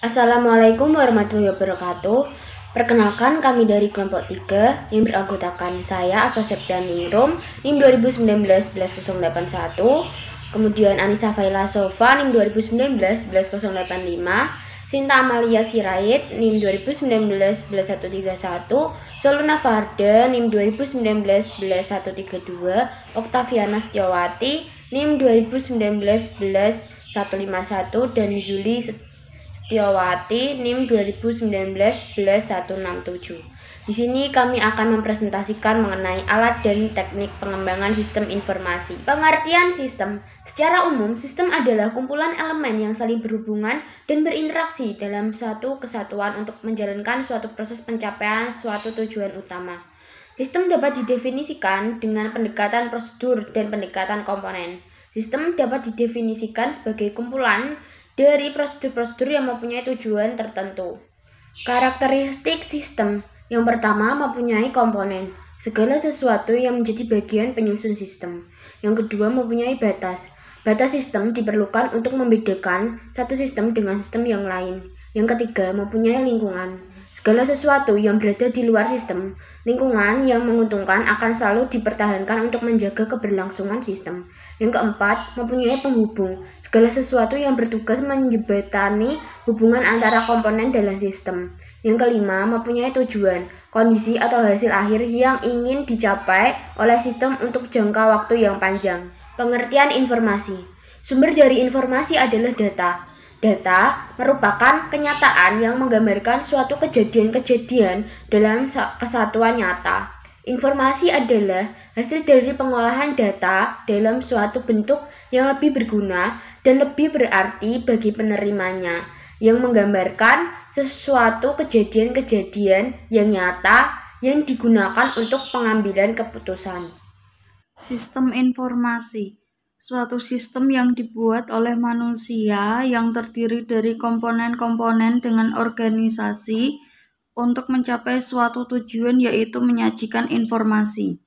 Assalamualaikum warahmatullahi wabarakatuh. Perkenalkan, kami dari kelompok 3 yang beranggotakan saya, Ava Septianingrum, NIM 2019-11081, kemudian Anissa Faila Sofa, NIM 2019-11085, Sinta Amalia Sirait, NIM 2019-131, Soluna Farda, NIM 2019-132, Oktaviana Setiawati, NIM 2019-151, dan Juli Setiawati, NIM 2019-167. Di sini kami akan mempresentasikan mengenai alat dan teknik pengembangan sistem informasi. Pengertian sistem. Secara umum, sistem adalah kumpulan elemen yang saling berhubungan dan berinteraksi dalam satu kesatuan untuk menjalankan suatu proses pencapaian suatu tujuan utama. Sistem dapat didefinisikan dengan pendekatan prosedur dan pendekatan komponen. Sistem dapat didefinisikan sebagai kumpulan dari prosedur-prosedur yang mempunyai tujuan tertentu. Karakteristik sistem. Yang pertama, mempunyai komponen, segala sesuatu yang menjadi bagian penyusun sistem. Yang kedua, mempunyai batas. Batas sistem diperlukan untuk membedakan satu sistem dengan sistem yang lain. Yang ketiga, mempunyai lingkungan. Segala sesuatu yang berada di luar sistem, lingkungan yang menguntungkan akan selalu dipertahankan untuk menjaga keberlangsungan sistem. Yang keempat, mempunyai penghubung. Segala sesuatu yang bertugas menjembatani hubungan antara komponen dalam sistem. Yang kelima, mempunyai tujuan, kondisi atau hasil akhir yang ingin dicapai oleh sistem untuk jangka waktu yang panjang. Pengertian informasi. Sumber dari informasi adalah data. Data merupakan kenyataan yang menggambarkan suatu kejadian-kejadian dalam kesatuan nyata. Informasi adalah hasil dari pengolahan data dalam suatu bentuk yang lebih berguna dan lebih berarti bagi penerimanya, yang menggambarkan sesuatu kejadian-kejadian yang nyata yang digunakan untuk pengambilan keputusan. Sistem informasi. Suatu sistem yang dibuat oleh manusia yang terdiri dari komponen-komponen dengan organisasi untuk mencapai suatu tujuan, yaitu menyajikan informasi.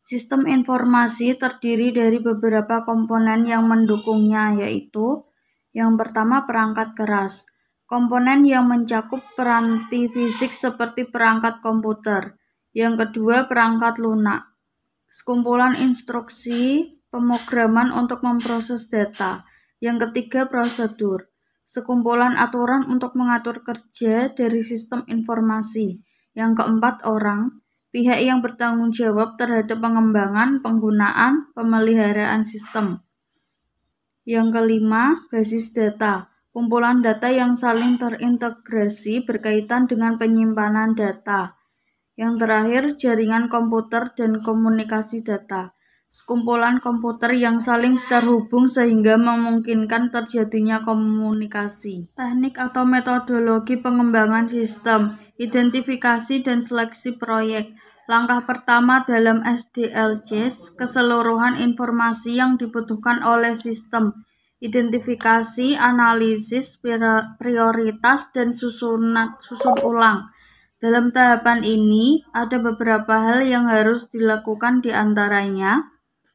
Sistem informasi terdiri dari beberapa komponen yang mendukungnya, yaitu yang pertama, perangkat keras. Komponen yang mencakup peranti fisik seperti perangkat komputer. Yang kedua, perangkat lunak. Sekumpulan instruksi pemrograman untuk memproses data. Yang ketiga, prosedur. Sekumpulan aturan untuk mengatur kerja dari sistem informasi. Yang keempat, orang. Pihak yang bertanggung jawab terhadap pengembangan, penggunaan, pemeliharaan sistem. Yang kelima, basis data. Kumpulan data yang saling terintegrasi berkaitan dengan penyimpanan data. Yang terakhir, jaringan komputer dan komunikasi data. Sekumpulan komputer yang saling terhubung sehingga memungkinkan terjadinya komunikasi. Teknik atau metodologi pengembangan sistem, identifikasi dan seleksi proyek. Langkah pertama dalam SDLC, keseluruhan informasi yang dibutuhkan oleh sistem. Identifikasi, analisis, prioritas, dan susun ulang. Dalam tahapan ini, ada beberapa hal yang harus dilakukan di antaranya.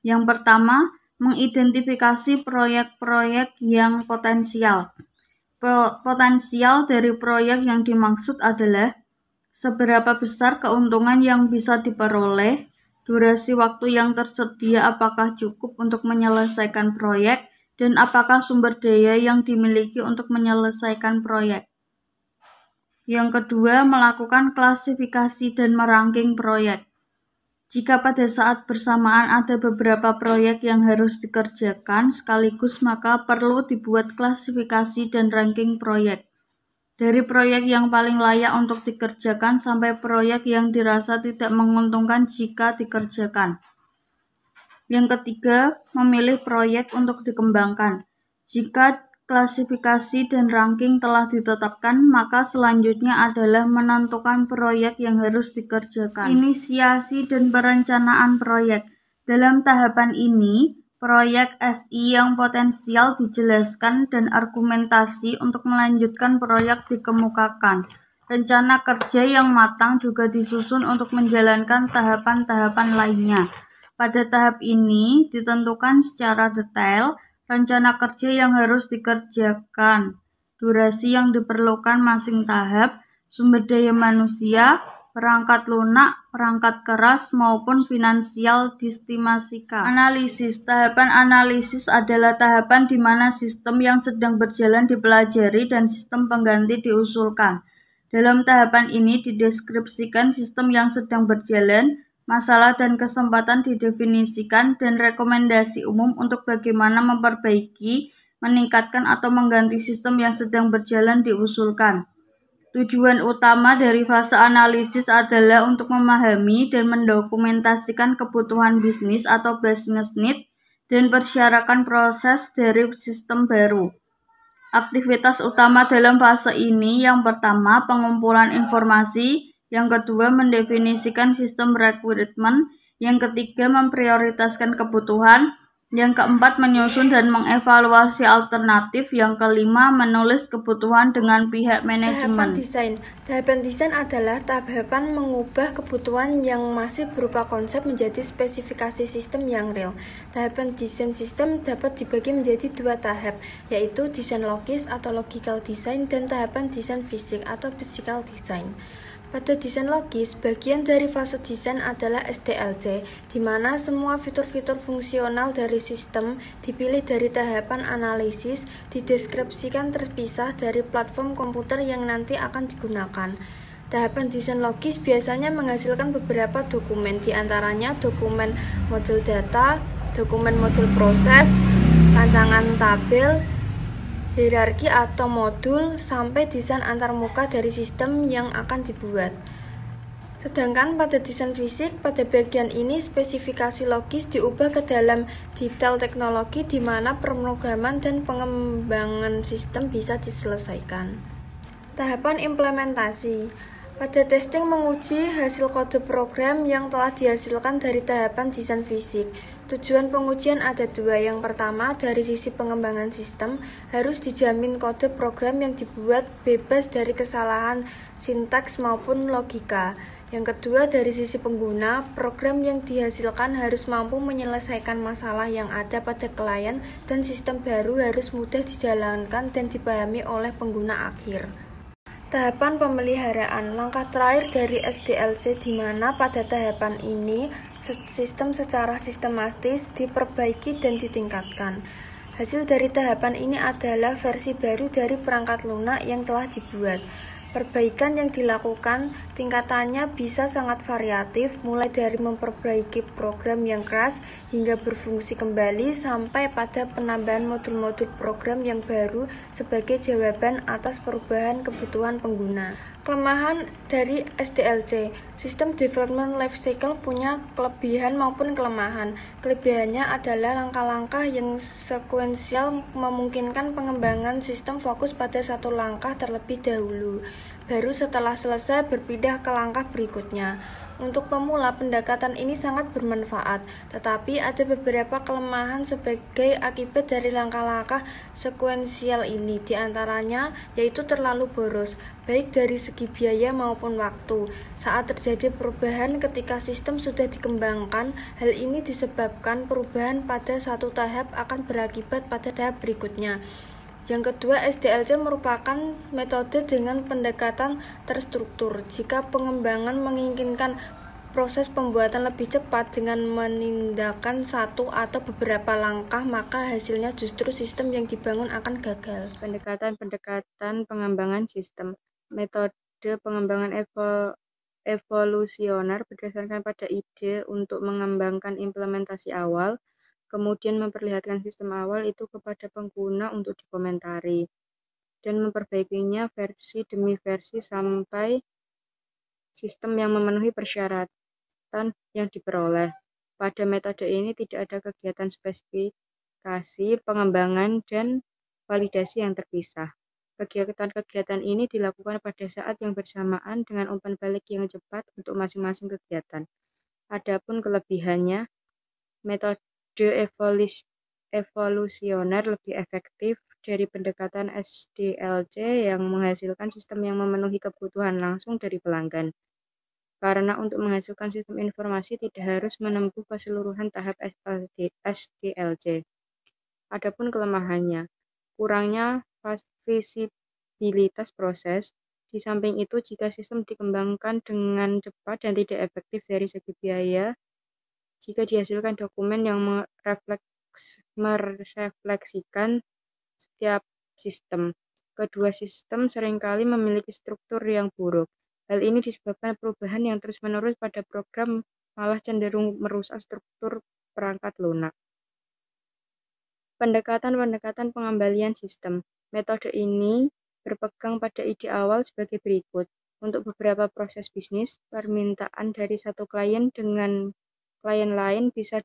Yang pertama, mengidentifikasi proyek-proyek yang potensial. Potensial dari proyek yang dimaksud adalah seberapa besar keuntungan yang bisa diperoleh, durasi waktu yang tersedia apakah cukup untuk menyelesaikan proyek, dan apakah sumber daya yang dimiliki untuk menyelesaikan proyek. Yang kedua, melakukan klasifikasi dan meranking proyek. Jika pada saat bersamaan ada beberapa proyek yang harus dikerjakan sekaligus, maka perlu dibuat klasifikasi dan ranking proyek. Dari proyek yang paling layak untuk dikerjakan sampai proyek yang dirasa tidak menguntungkan jika dikerjakan. Yang ketiga, memilih proyek untuk dikembangkan. Jika klasifikasi dan ranking telah ditetapkan, maka selanjutnya adalah menentukan proyek yang harus dikerjakan. Inisiasi dan perencanaan proyek. Dalam tahapan ini, proyek SI yang potensial dijelaskan dan argumentasi untuk melanjutkan proyek dikemukakan. Rencana kerja yang matang juga disusun untuk menjalankan tahapan-tahapan lainnya. Pada tahap ini ditentukan secara detail rencana kerja yang harus dikerjakan, durasi yang diperlukan masing tahap, sumber daya manusia, perangkat lunak, perangkat keras, maupun finansial diestimasikan. Analisis. Tahapan analisis adalah tahapan di mana sistem yang sedang berjalan dipelajari dan sistem pengganti diusulkan. Dalam tahapan ini dideskripsikan sistem yang sedang berjalan, masalah dan kesempatan didefinisikan, dan rekomendasi umum untuk bagaimana memperbaiki, meningkatkan atau mengganti sistem yang sedang berjalan diusulkan. Tujuan utama dari fase analisis adalah untuk memahami dan mendokumentasikan kebutuhan bisnis atau business need dan persyaratan proses dari sistem baru. Aktivitas utama dalam fase ini yang pertama pengumpulan informasi, yang kedua mendefinisikan sistem requirement, yang ketiga memprioritaskan kebutuhan, yang keempat menyusun dan mengevaluasi alternatif, yang kelima menulis kebutuhan dengan pihak manajemen. Tahapan desain adalah tahapan mengubah kebutuhan yang masih berupa konsep menjadi spesifikasi sistem yang real. Tahapan desain sistem dapat dibagi menjadi dua tahap, yaitu desain logis atau logical design dan tahapan desain fisik atau physical design. Pada desain logis, bagian dari fase desain adalah SDLC, di mana semua fitur-fitur fungsional dari sistem dipilih dari tahapan analisis, dideskripsikan terpisah dari platform komputer yang nanti akan digunakan. Tahapan desain logis biasanya menghasilkan beberapa dokumen, di antaranya dokumen model data, dokumen model proses, rancangan tabel, hierarki atau modul, sampai desain antarmuka dari sistem yang akan dibuat. Sedangkan pada desain fisik, pada bagian ini spesifikasi logis diubah ke dalam detail teknologi di mana pemrograman dan pengembangan sistem bisa diselesaikan. Tahapan implementasi. Pada testing menguji hasil kode program yang telah dihasilkan dari tahapan desain fisik. Tujuan pengujian ada dua. Yang pertama, dari sisi pengembangan sistem, harus dijamin kode program yang dibuat bebas dari kesalahan sintaks maupun logika. Yang kedua, dari sisi pengguna, program yang dihasilkan harus mampu menyelesaikan masalah yang ada pada klien dan sistem baru harus mudah dijalankan dan dipahami oleh pengguna akhir. Tahapan pemeliharaan, langkah terakhir dari SDLC di mana pada tahapan ini sistem secara sistematis diperbaiki dan ditingkatkan. Hasil dari tahapan ini adalah versi baru dari perangkat lunak yang telah dibuat. Perbaikan yang dilakukan tingkatannya bisa sangat variatif, mulai dari memperbaiki program yang keras hingga berfungsi kembali sampai pada penambahan modul-modul program yang baru sebagai jawaban atas perubahan kebutuhan pengguna. Kelemahan dari SDLC, System Development Lifecycle punya kelebihan maupun kelemahan. Kelebihannya adalah langkah-langkah yang sekuensial memungkinkan pengembangan sistem fokus pada satu langkah terlebih dahulu, baru setelah selesai berpindah ke langkah berikutnya. Untuk pemula, pendekatan ini sangat bermanfaat, tetapi ada beberapa kelemahan sebagai akibat dari langkah-langkah sekuensial ini, diantaranya yaitu terlalu boros, baik dari segi biaya maupun waktu. Saat terjadi perubahan ketika sistem sudah dikembangkan, hal ini disebabkan perubahan pada satu tahap akan berakibat pada tahap berikutnya. Yang kedua, SDLC merupakan metode dengan pendekatan terstruktur. Jika pengembangan menginginkan proses pembuatan lebih cepat dengan menindakkan satu atau beberapa langkah, maka hasilnya justru sistem yang dibangun akan gagal. Pendekatan pengembangan sistem. Metode pengembangan evolusioner berdasarkan pada ide untuk mengembangkan implementasi awal, kemudian memperlihatkan sistem awal itu kepada pengguna untuk dikomentari, dan memperbaikinya versi demi versi sampai sistem yang memenuhi persyaratan yang diperoleh. Pada metode ini tidak ada kegiatan spesifikasi, pengembangan, dan validasi yang terpisah. Kegiatan-kegiatan ini dilakukan pada saat yang bersamaan dengan umpan balik yang cepat untuk masing-masing kegiatan. Adapun kelebihannya, metode evolusioner lebih efektif dari pendekatan SDLC yang menghasilkan sistem yang memenuhi kebutuhan langsung dari pelanggan. Karena untuk menghasilkan sistem informasi tidak harus menempuh keseluruhan tahap SDLC. Adapun kelemahannya, kurangnya reusabilitas proses. Di samping itu, jika sistem dikembangkan dengan cepat dan tidak efektif dari segi biaya, jika dihasilkan dokumen yang merefleksikan setiap sistem, kedua sistem seringkali memiliki struktur yang buruk. Hal ini disebabkan perubahan yang terus-menerus pada program malah cenderung merusak struktur perangkat lunak. Pendekatan pengembalian sistem. Metode ini berpegang pada ide awal sebagai berikut. Untuk beberapa proses bisnis, permintaan dari satu klien dengan klien lain bisa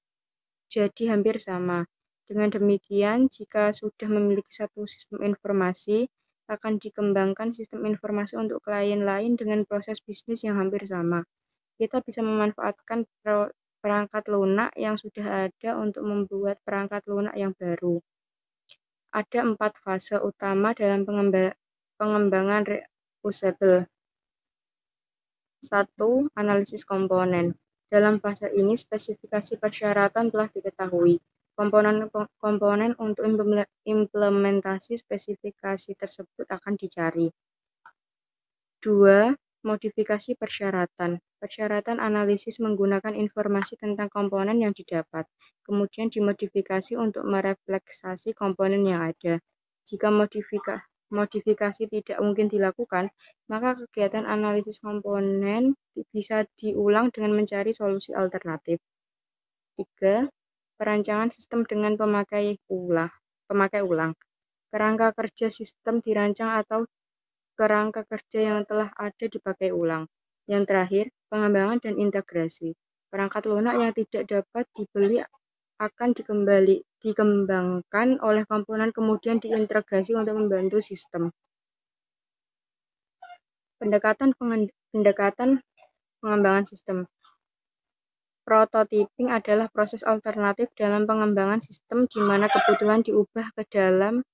jadi hampir sama. Dengan demikian, jika sudah memiliki satu sistem informasi, akan dikembangkan sistem informasi untuk klien lain dengan proses bisnis yang hampir sama. Kita bisa memanfaatkan perangkat lunak yang sudah ada untuk membuat perangkat lunak yang baru. Ada 4 fase utama dalam pengembangan reusable. 1. Analisis komponen. Dalam fase ini, spesifikasi persyaratan telah diketahui. Komponen untuk implementasi spesifikasi tersebut akan dicari. 2. Modifikasi persyaratan. Persyaratan analisis menggunakan informasi tentang komponen yang didapat, kemudian dimodifikasi untuk merefleksasi komponen yang ada. Jika modifikasi tidak mungkin dilakukan, maka kegiatan analisis komponen bisa diulang dengan mencari solusi alternatif. 3. Perancangan sistem dengan pemakai ulang. Kerangka kerja sistem dirancang atau kerangka kerja yang telah ada dipakai ulang. Yang terakhir, pengembangan dan integrasi. Perangkat lunak yang tidak dapat dibeli akan dikembangkan oleh komponen kemudian diintegrasi untuk membantu sistem. Pendekatan pengembangan sistem. Prototyping adalah proses alternatif dalam pengembangan sistem di mana kebutuhan diubah ke dalam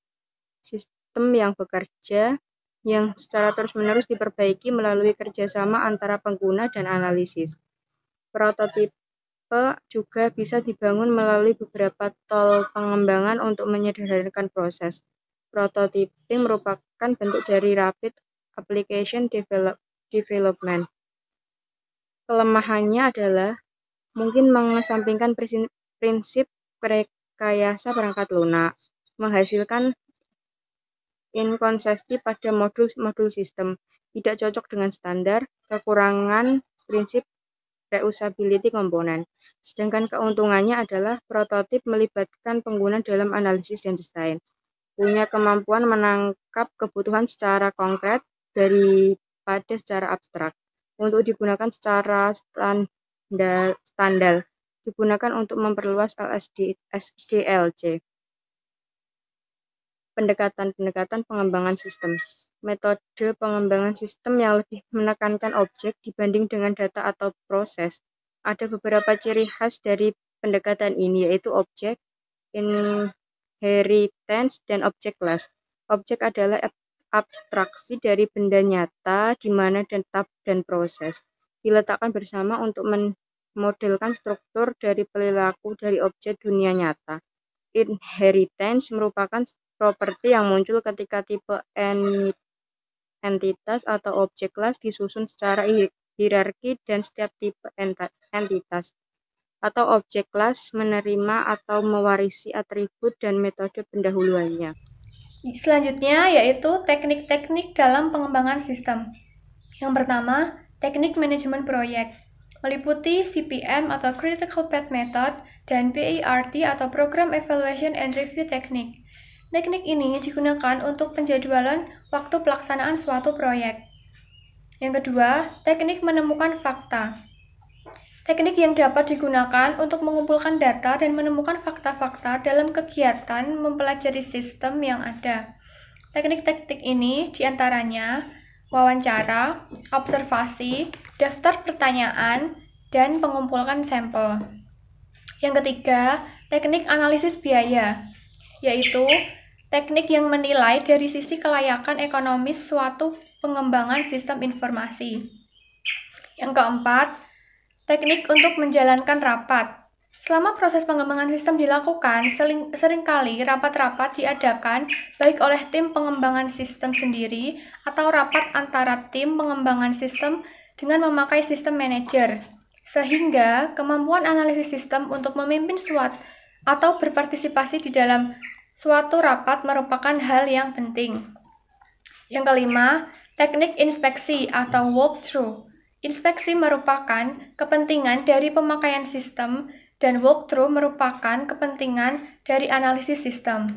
sistem yang bekerja, yang secara terus-menerus diperbaiki melalui kerjasama antara pengguna dan analisis. Prototipe juga bisa dibangun melalui beberapa tol pengembangan untuk menyederhanakan proses. Prototyping merupakan bentuk dari rapid application development. Kelemahannya adalah mungkin mengesampingkan prinsip rekayasa perangkat lunak, menghasilkan inkonsistensi pada modul sistem, tidak cocok dengan standar, kekurangan prinsip reusability komponen. Sedangkan keuntungannya adalah prototip melibatkan pengguna dalam analisis dan desain, punya kemampuan menangkap kebutuhan secara konkret daripada secara abstrak. Untuk digunakan secara standar, digunakan untuk memperluas SDLC. Pendekatan pengembangan sistem. Metode pengembangan sistem yang lebih menekankan objek dibanding dengan data atau proses. Ada beberapa ciri khas dari pendekatan ini, yaitu objek, inheritance, dan object class. Objek adalah abstraksi dari benda nyata di mana data dan proses diletakkan bersama untuk memodelkan struktur dari perilaku dari objek dunia nyata. Inheritance merupakan properti yang muncul ketika tipe entitas atau objek kelas disusun secara hierarki dan setiap tipe entitas atau objek kelas menerima atau mewarisi atribut dan metode pendahuluannya. Selanjutnya yaitu teknik-teknik dalam pengembangan sistem. Yang pertama, teknik manajemen proyek, meliputi CPM atau Critical Path Method dan PERT atau Program Evaluation and Review Technique. Teknik ini digunakan untuk penjadwalan waktu pelaksanaan suatu proyek. Yang kedua, teknik menemukan fakta. Teknik yang dapat digunakan untuk mengumpulkan data dan menemukan fakta-fakta dalam kegiatan mempelajari sistem yang ada. Teknik-teknik ini diantaranya wawancara, observasi, daftar pertanyaan, dan mengumpulkan sampel. Yang ketiga, teknik analisis biaya, yaitu teknik yang menilai dari sisi kelayakan ekonomis suatu pengembangan sistem informasi. Yang keempat, teknik untuk menjalankan rapat, Selama proses pengembangan sistem dilakukan, seringkali rapat-rapat diadakan baik oleh tim pengembangan sistem sendiri atau rapat antara tim pengembangan sistem dengan memakai sistem manager, sehingga kemampuan analisis sistem untuk memimpin suatu atau berpartisipasi di dalam suatu rapat merupakan hal yang penting. Yang kelima, teknik inspeksi atau walkthrough. Inspeksi merupakan kepentingan dari pemakaian sistem dan walkthrough merupakan kepentingan dari analisis sistem.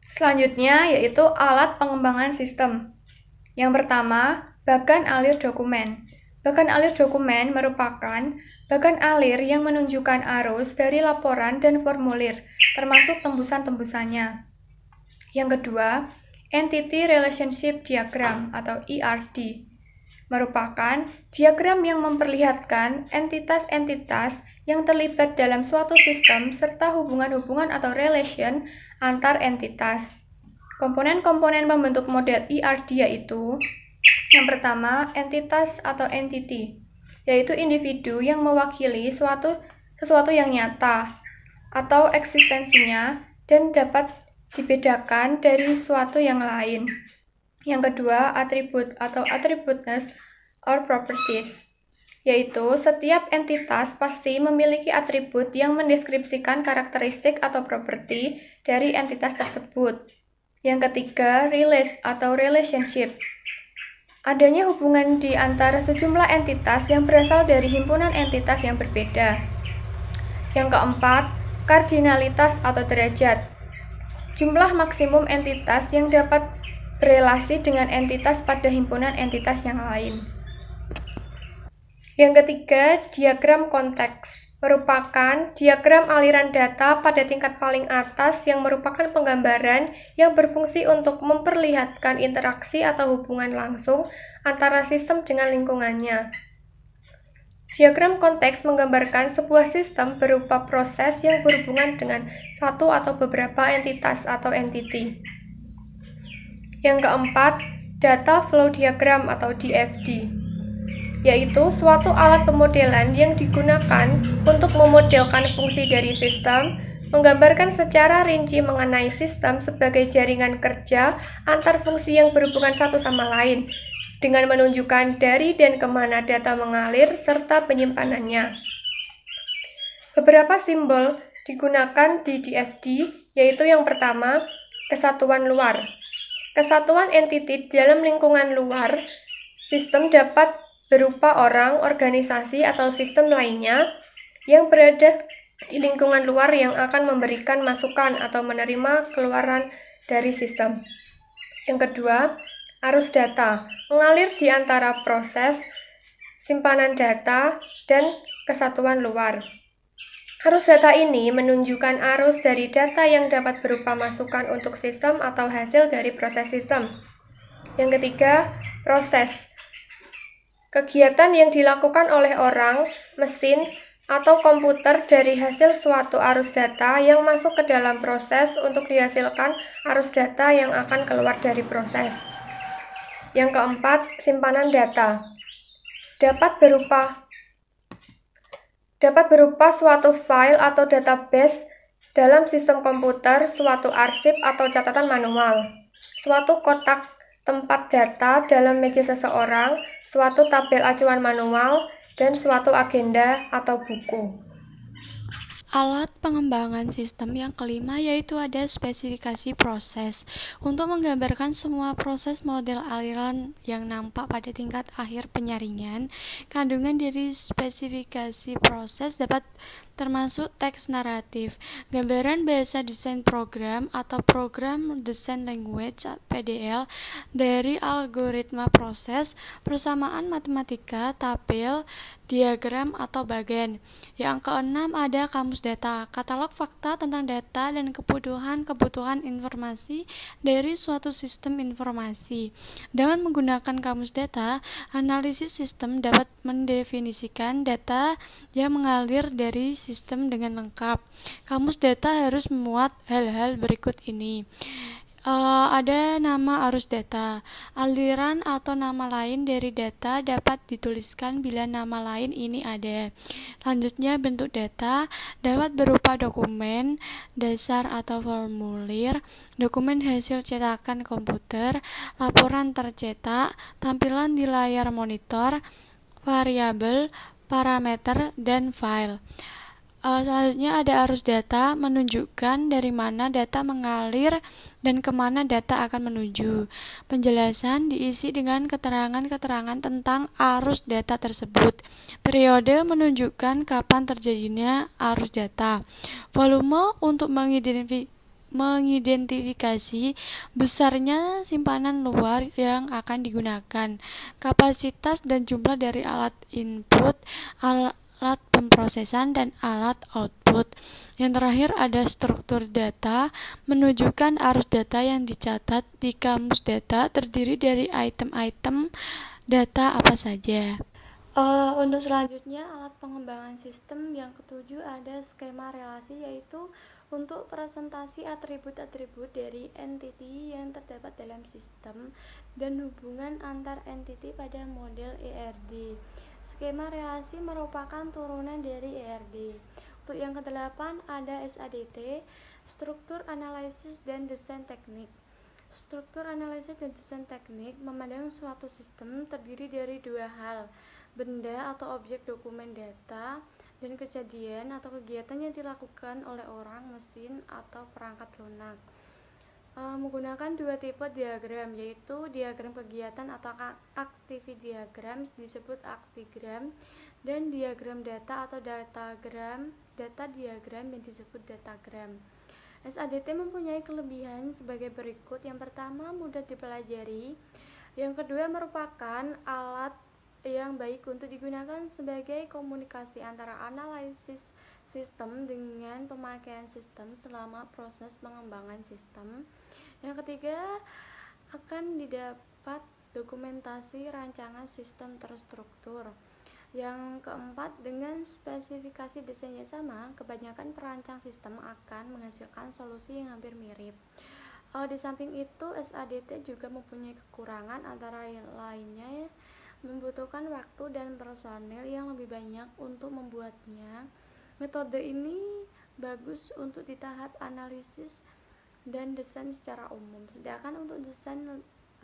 Selanjutnya yaitu alat pengembangan sistem. Yang pertama, bagan alir dokumen. Bagan alir dokumen merupakan bagan alir yang menunjukkan arus dari laporan dan formulir, termasuk tembusan-tembusannya. Yang kedua, Entity Relationship Diagram atau ERD. Merupakan diagram yang memperlihatkan entitas-entitas yang terlibat dalam suatu sistem serta hubungan-hubungan atau relation antar entitas. Komponen-komponen pembentuk model ERD yaitu yang pertama, entitas atau entity, yaitu individu yang mewakili sesuatu yang nyata atau eksistensinya dan dapat dibedakan dari suatu yang lain. Yang kedua, atribut atau attributes or properties, yaitu setiap entitas pasti memiliki atribut yang mendeskripsikan karakteristik atau properti dari entitas tersebut. Yang ketiga, relate atau relationship, adanya hubungan di antara sejumlah entitas yang berasal dari himpunan entitas yang berbeda. Yang keempat, kardinalitas atau derajat, jumlah maksimum entitas yang dapat berelasi dengan entitas pada himpunan entitas yang lain. Yang ketiga, diagram konteks, merupakan diagram aliran data pada tingkat paling atas yang merupakan penggambaran yang berfungsi untuk memperlihatkan interaksi atau hubungan langsung antara sistem dengan lingkungannya. Diagram konteks menggambarkan sebuah sistem berupa proses yang berhubungan dengan satu atau beberapa entitas atau entity. Yang keempat, data flow diagram atau DFD, yaitu suatu alat pemodelan yang digunakan untuk memodelkan fungsi dari sistem, menggambarkan secara rinci mengenai sistem sebagai jaringan kerja antar fungsi yang berhubungan satu sama lain, dengan menunjukkan dari dan kemana data mengalir serta penyimpanannya. Beberapa simbol digunakan di DFD, yaitu yang pertama, kesatuan luar. Kesatuan entiti dalam lingkungan luar sistem dapat berupa orang, organisasi, atau sistem lainnya yang berada di lingkungan luar yang akan memberikan masukan atau menerima keluaran dari sistem. Yang kedua, arus data, mengalir di antara proses, simpanan data, dan kesatuan luar. Arus data ini menunjukkan arus dari data yang dapat berupa masukan untuk sistem atau hasil dari proses sistem. Yang ketiga, proses, kegiatan yang dilakukan oleh orang, mesin, atau komputer dari hasil suatu arus data yang masuk ke dalam proses untuk dihasilkan arus data yang akan keluar dari proses. Yang keempat, simpanan data. Dapat berupa suatu file atau database dalam sistem komputer, suatu arsip atau catatan manual, suatu kotak tempat data dalam meja seseorang, suatu tabel acuan manual, dan suatu agenda atau buku. Alat pengembangan sistem yang kelima yaitu ada spesifikasi proses. Untuk menggambarkan semua proses model aliran yang nampak pada tingkat akhir penyaringan, kandungan dari spesifikasi proses dapat termasuk teks naratif, gambaran bahasa desain program atau program design language (PDL) dari algoritma proses, persamaan matematika, tabel, diagram atau bagan. Yang keenam ada kamus data, katalog fakta tentang data dan kebutuhan informasi dari suatu sistem informasi. Dengan menggunakan kamus data, analisis sistem dapat mendefinisikan data yang mengalir dari sistem dengan lengkap. Kamus data harus memuat hal-hal berikut ini. Ada nama arus data. Aliran atau nama lain dari data dapat dituliskan bila nama lain ini ada. Selanjutnya, bentuk data dapat berupa dokumen dasar atau formulir, dokumen hasil cetakan komputer, laporan tercetak, tampilan di layar monitor, variabel, parameter, dan file. Selanjutnya ada arus data, menunjukkan dari mana data mengalir dan kemana data akan menuju. Penjelasan diisi dengan keterangan-keterangan tentang arus data tersebut. Periode menunjukkan kapan terjadinya arus data. Volume untuk mengidentifikasi besarnya simpanan luar yang akan digunakan. Kapasitas dan jumlah dari alat input, alat pemrosesan, dan alat output. Yang terakhir ada struktur data, menunjukkan arus data yang dicatat di kamus data terdiri dari item-item data apa saja. Untuk selanjutnya, alat pengembangan sistem yang ketujuh ada skema relasi, yaitu untuk presentasi atribut-atribut dari entity yang terdapat dalam sistem dan hubungan antar entity pada model ERD. Skema relasi merupakan turunan dari ERD. Untuk yang ke-8 ada SADT, struktur analisis dan desain teknik. Struktur analisis dan desain teknik memandang suatu sistem terdiri dari dua hal, benda atau objek dokumen data, dan kejadian atau kegiatan yang dilakukan oleh orang, mesin, atau perangkat lunak. Menggunakan dua tipe diagram, yaitu diagram kegiatan atau activity diagram disebut actigram, dan diagram data atau data diagram yang disebut datagram. SADT mempunyai kelebihan sebagai berikut. Yang pertama, mudah dipelajari. Yang kedua, merupakan alat yang baik untuk digunakan sebagai komunikasi antara analisis sistem dengan pemakaian sistem selama proses pengembangan sistem. Yang ketiga, akan didapat dokumentasi rancangan sistem terstruktur. Yang keempat, dengan spesifikasi desainnya sama, kebanyakan perancang sistem akan menghasilkan solusi yang hampir mirip. Di samping itu, SADT juga mempunyai kekurangan, antara lainnya membutuhkan waktu dan personel yang lebih banyak untuk membuatnya. Metode ini bagus untuk di tahap analisis dan desain secara umum, sedangkan untuk desain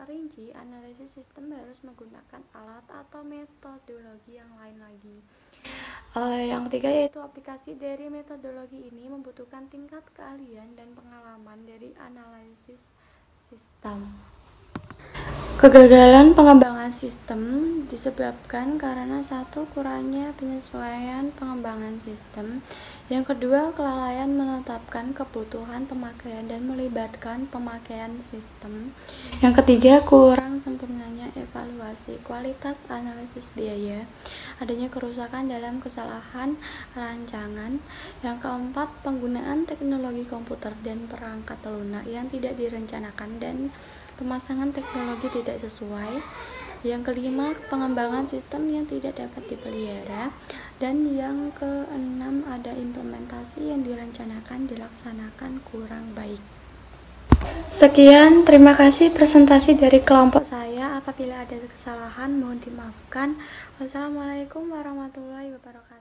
rinci analisis sistem harus menggunakan alat atau metodologi yang lain lagi. Yang ketiga yaitu aplikasi dari metodologi ini membutuhkan tingkat keahlian dan pengalaman dari analisis sistem. Kegagalan pengembangan sistem disebabkan karena satu, kurangnya penyesuaian pengembangan sistem. Yang kedua, kelalaian menetapkan kebutuhan pemakaian dan melibatkan pemakaian sistem. Yang ketiga, kurang sempurnanya evaluasi kualitas analisis biaya, adanya kerusakan dalam kesalahan rancangan. Yang keempat, penggunaan teknologi komputer dan perangkat lunak yang tidak direncanakan dan pemasangan teknologi tidak sesuai. Yang kelima, pengembangan sistem yang tidak dapat dipelihara. Dan yang keenam, ada implementasi yang direncanakan dilaksanakan kurang baik. Sekian, terima kasih presentasi dari kelompok saya. Apabila ada kesalahan mohon dimaafkan. Wassalamualaikum warahmatullahi wabarakatuh.